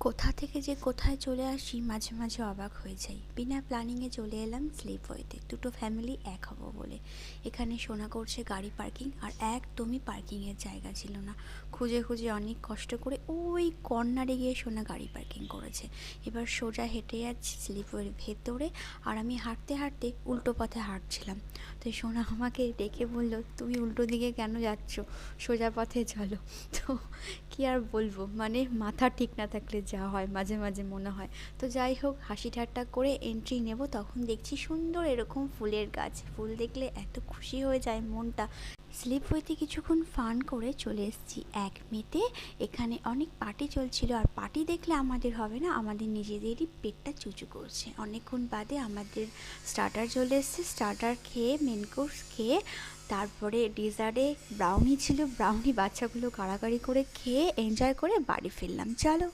কোথা থেকে যে কোথায় চলে আসি মাঝে মাঝে অবাক হয়ে যাই। বিনা প্ল্যানিংয়ে চলে এলাম স্লিপওয়েতে, দুটো ফ্যামিলি এক হব বলে। এখানে শোনা করছে গাড়ি পার্কিং, আর একদমই পার্কিংয়ের জায়গা ছিল না। খুঁজে খুঁজে অনেক কষ্ট করে ওই কর্নারে গিয়ে সোনা গাড়ি পার্কিং করেছে। এবার সোজা হেঁটে যাচ্ছি স্লিপওয়ের ভেতরে, আর আমি হাঁটতে হাঁটতে উল্টো পথে হাঁটছিলাম। তো সোনা আমাকে ডেকে বলল, তুমি উল্টো দিকে কেন যাচ্ছ, সোজা পথে চলো। তো কি আর বলবো, মানে মাথা ঠিক না থাকলে যা হয় মাঝে মাঝে মনে হয়। তো যাই হোক, হাসি ঠাট্টা করে এন্ট্রি নেব, তখন দেখছি সুন্দর এরকম ফুলের গাছ। ফুল দেখলে এত খুশি হয়ে যায় মনটা। স্লিপওয়েতে কিছুক্ষণ ফান করে চলে এসেছি 1 মেতে। এখানে অনেক পার্টি চলছিল, আর পার্টি দেখলে আমাদের হবে না, আমাদের নিজেদেরই পেটটা চুচু করছে। অনেকক্ষণ বাদে আমাদের স্টার্টার চলে এসেছে। স্টার্টার খেয়ে, মেন কোর্স খেয়ে, তারপরে ডেজার্টে ব্রাউনি ছিল, ব্রাউনি বাচ্চাগুলো কাড়াকাড়ি করে খেয়ে এনজয় করে বাড়ি ফিরলাম। চলো।